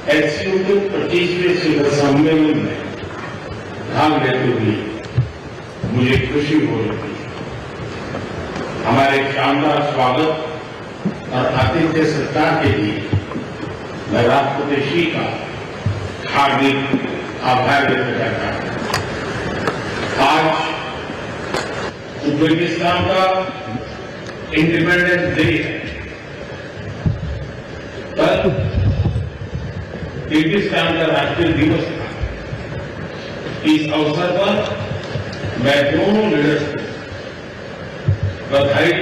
HCU के 25वें शिखर सम्मेलन में भाग लेते हुए मुझे खुशी हो रही है। हमारे शानदार स्वागत और आतिथ्य सत्कार के लिए मैं राष्ट्रपति श्री का हार्दिक आभार व्यक्त करता हूं। आज उज्बेकिस्तान का इंडिपेंडेंस डे है। कल किर्गिस्तान का राष्ट्रीय दिवस था। इस अवसर पर मैं दोनों लीडर्स को बधाई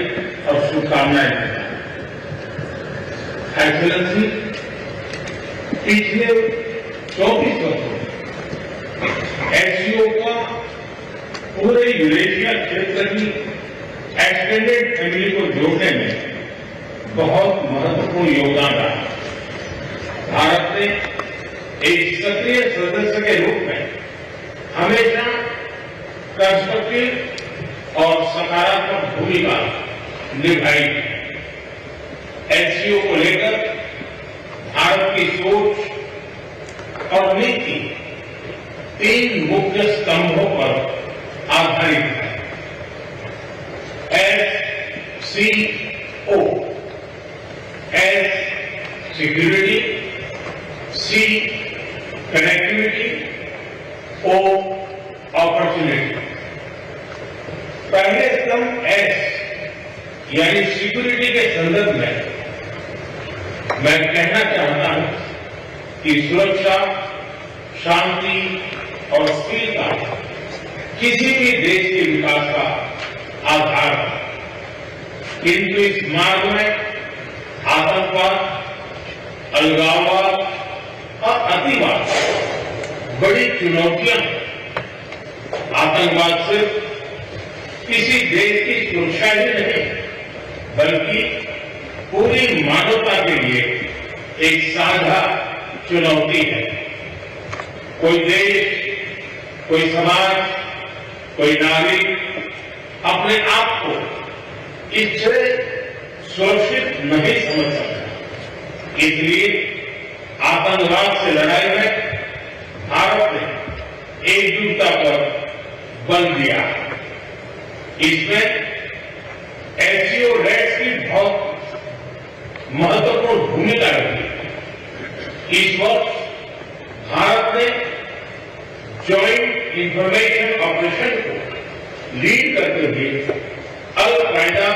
और शुभकामनाएं देता हूं। एक्सेलेंसी, पिछले 24 वर्षों में एचसीयू का पूरे यूरेशिया क्षेत्र की एक्सटेंडेड फैमिली को जोड़ने में बहुत महत्वपूर्ण योगदान रहा। भारत ने एक सक्रिय सदस्य के रूप में हमेशा कंस्ट्रक्टिव और सकारात्मक भूमिका निभाई। एचसीयू को लेकर भारत की सोच और नीति 3 मुख्य स्तंभों पर आधारित है। एससीओ, एस सिक्योरिटी, सी कनेक्टिविटी, ओ अपॉर्चुनिटी। पहले स्तंभ एस यानी सिक्योरिटी के संदर्भ में मैं कहना चाहता हूं कि सुरक्षा, शांति और स्थिरता किसी भी देश के विकास का आधार है। किंतु इस मार्ग में आतंकवाद, अलगाववाद और अतिवाद बड़ी चुनौतियां हैं। आतंकवाद सिर्फ किसी देश की सुरक्षा ही नहीं बल्कि पूरी मानवता के लिए एक साझा चुनौती है। कोई देश, कोई समाज, कोई नागरिक अपने आप को इससे सुरक्षित नहीं समझ सकता। इसलिए आतंकवाद से लड़ाई में भारत ने एकजुटता पर बल दिया। इसमें एचसीयू रेड्स की बहुत महत्वपूर्ण भूमिका रही। इस वर्ष भारत ने ज्वाइंट इंफॉर्मेशन ऑपरेशन को लीड करते हुए अल-कायदा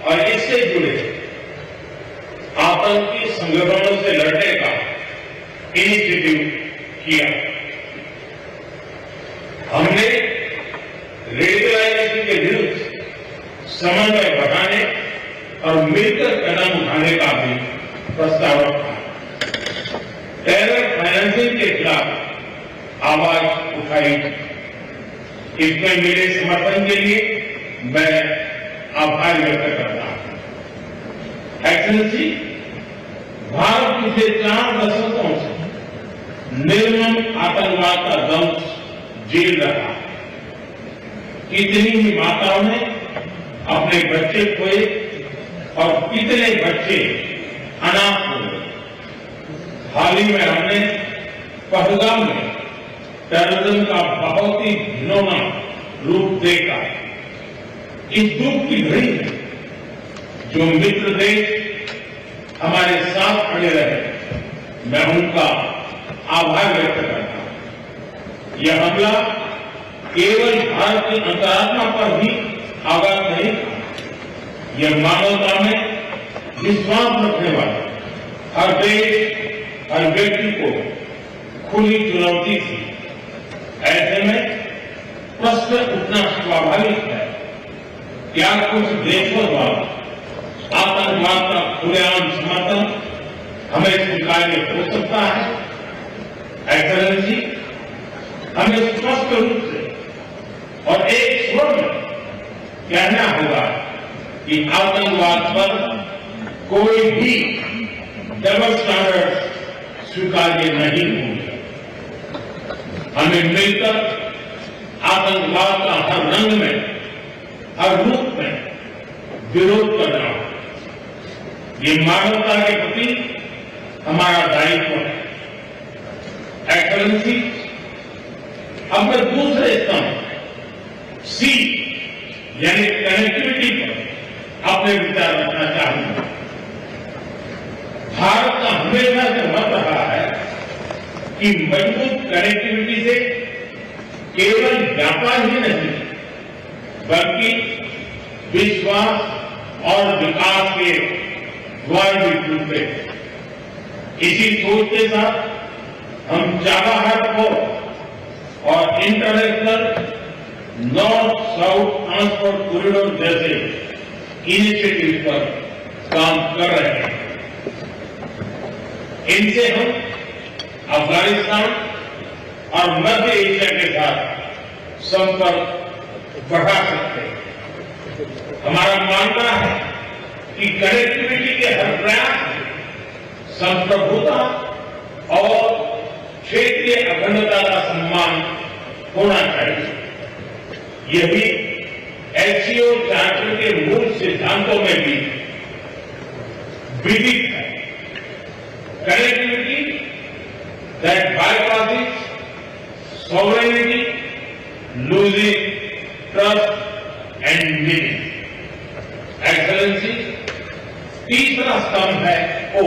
और इससे जुड़े आतंकी संगठनों से लड़ने का इनिशिएटिव किया। हमने रेडिकलाइजेशन के विरुद्ध समन्वय बढ़ाने और मिलकर कदम उठाने का भी प्रस्ताव रखा। टेरर फाइनेंसिंग के खिलाफ आवाज उठाई। इसमें मेरे समर्थन के लिए मैं आभार व्यक्त करता हूं। एक्सेलेंसी, भारत पिछले 4 दशकों से निर्मम आतंकवाद का दंश झेल रहा है। कितनी ही माताओं ने अपने बच्चे खोए और कितने बच्चे अनाथ हो गए। हाल ही में हमने पहलगाम में टेररिज्म का बहुत ही घिनौना रूप देखा। इस दुख की घड़ी में जो मित्र देश हमारे साथ खड़े रहे, मैं उनका आभार व्यक्त करता हूं। यह हमला केवल भारत की अंतरात्मा पर भी आघात नहीं था, यह मानवता में विश्वास रखने वाले हर देश, हर व्यक्ति को खुली चुनौती थी। ऐसे में प्रश्न उठना स्वाभाविक है, क्या कुछ देशों द्वारा आतंकवाद का खुलेआम समर्थन हमें स्वीकार्य हो सकता है? एक्सेलेंसी, हमें स्पष्ट रूप से और एक स्वर में कहना होगा कि आतंकवाद पर कोई भी डबल स्टैंडर्ड स्वीकार्य नहीं होंगे। हमें मिलकर आतंकवाद का हर रंग में, हर रूप में विरोध करना होगा। ये मानवता के प्रति हमारा दायित्व है। एक्सलेंसी, अब मैं दूसरे स्तंभ सी यानी कनेक्टिविटी पर अपने विचार रखना चाहूंगा। भारत का हमेशा से मत रहा है कि मजबूत कनेक्टिविटी से केवल व्यापार ही नहीं बल्कि विश्वास और विकास के द्वार भी खुलते हैं। इसी सोच के साथ हम चाबहार पोर्ट और international north south transport corridor जैसे इनिशिएटिव पर काम कर रहे हैं। इनसे हम अफगानिस्तान और मध्य एशिया के साथ संपर्क बढ़ा सकते हैं। हमारा मानना है कि कनेक्टिविटी के हर प्रयास में संप्रभुता और क्षेत्रीय अखंडता का सम्मान होना चाहिए। यह भी एससीओ चार्टर के मूल सिद्धांतों में भी विदित है। Connectivity that bypasses sovereignty, losing trust and meaning. Excellency, तीसरा स्तंभ है ओ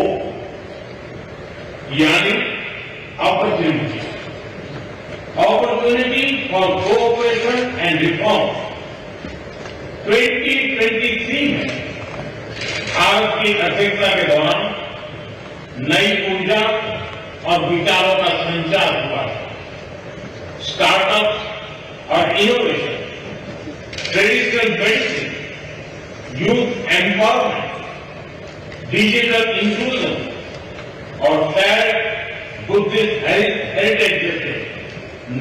यानी opportunity. Opportunity for cooperation and reform. 2023 में भारत की अध्यक्षता के दौरान नई ऊर्जा और विचारों का संचार हुआ। स्टार्टअप और innovation, traditional medicine, youth empowerment, digital inclusion और शेयर्ड बुद्धिस्ट हेरिटेज जैसे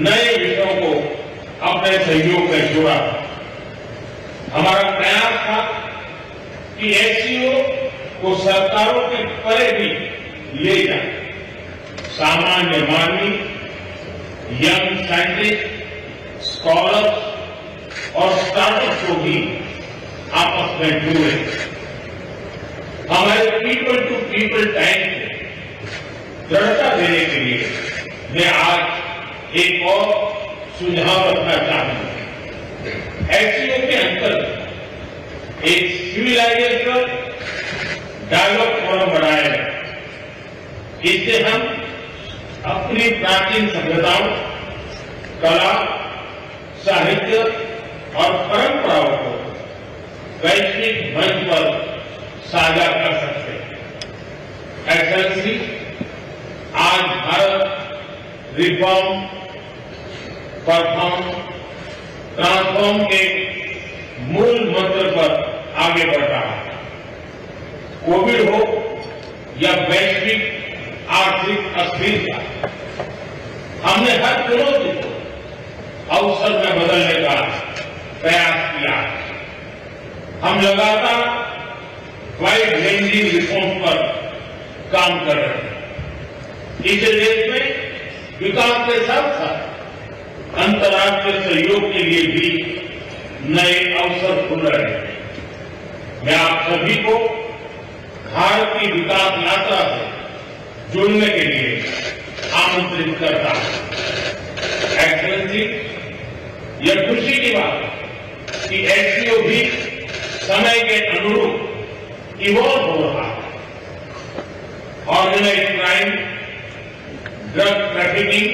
नए विषयों को अपने सहयोग में जोड़ा। हमारा प्रयास था कि एससीओ को सरकारों के परे भी ले जाए। सामान्य मानवी, यंग साइंटिस्ट, स्कॉलर्स और स्टार्टअप को भी आपस में जोड़े। हमारे पीपल टू पीपल टाइम को दृढ़ता देने के लिए मैं आज एक और सुझाव रखना चाहूंगा। एससीओ के अंतर्गत एक सिविलाइजेशन डायलॉग फोरम बनाया है। इससे हम अपनी प्राचीन सभ्यताओं, कला, साहित्य और परंपराओं को वैश्विक मंच पर साझा कर सकते हैं। एक्सेलेंसी, आज भारत रिफॉर्म, परफॉर्म, ट्रांसफॉर्म के मूल मंत्र पर आगे बढ़ रहा है। कोविड हो या वैश्विक आर्थिक अस्थिरता, हमने हर चुनौती को अवसर में बदलने का प्रयास किया। हम लगातार वाइड रेंजिंग रिफॉर्म पर काम कर रहे हैं। इस देश में विकास के साथ साथ अंतर्राष्ट्रीय सहयोग के लिए भी नए अवसर खुल रहे हैं। मैं आप सभी को भारत की विकास यात्रा से जुड़ने के लिए आमंत्रित करता हूं। एक्सेलेंसी, यह खुशी की बात है कि एससीओ भी समय के अनुरूप इवॉल्व हो रहा है। ऑर्गेनाइज्ड क्राइम, ड्रग ट्रैफिकिंग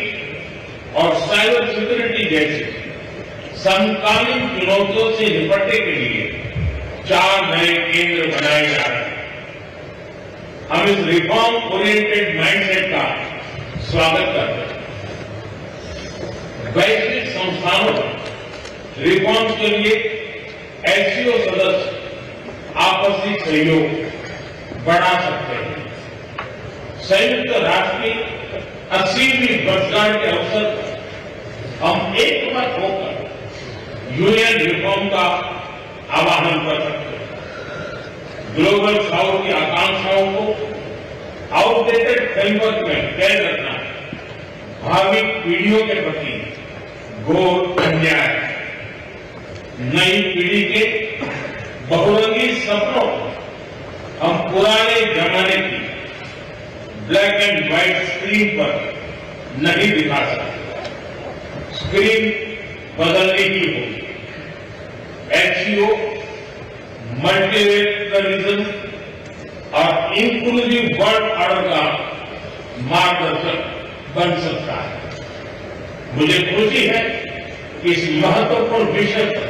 और साइबर सिक्योरिटी जैसी समकालीन चुनौतियों से निपटने के लिए 4 नए केंद्र बनाए जा रहे हैं। हम इस रिफॉर्म ओरिएंटेड माइंडसेट का स्वागत करते हैं। वैश्विक संस्थानों में रिफॉर्म के लिए एससीओ सदस्य आपसी सहयोग बढ़ा सकते हैं। संयुक्त राष्ट्र की 80वीं वर्षगांठ के अवसर पर हम एकमत होकर यूएन रिफॉर्म का आह्वान कर सकते हैं। ग्लोबल साउथ की आकांक्षाओं को आउटडेटेड फ्रेमवर्क में कैद रखना भावी पीढ़ियों के प्रति घोर अन्याय है। नई पीढ़ी के बहुरंगी सपनों को हम पुराने जमाने की ब्लैक एंड व्हाइट स्क्रीन पर नहीं दिखा सकते, स्क्रीन बदलने की होगी। एचसीओ मल्टीलेटरलिज्म और इंक्लूसिव वर्ल्ड ऑर्डर का मार्गदर्शक बन सकता है। मुझे खुशी है कि इस महत्वपूर्ण विषय पर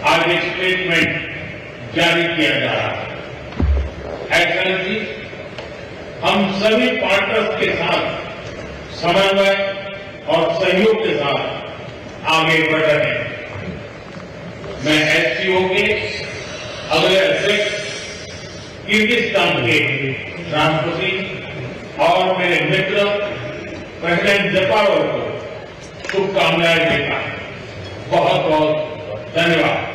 आज एक स्टेटमेंट जारी किया जा रहा है। एक्सेलेंसी, हम सभी पार्टनर्स के साथ समन्वय और सहयोग के साथ आगे बढ़ रहे हैं। मैं एचसीओ के अगले अध्यक्ष किर्गिस्तान के राष्ट्रपति और मेरे मित्र प्रेसिडेंट जपारोव को शुभकामनाएं देता हूं। बहुत बहुत धन्यवाद।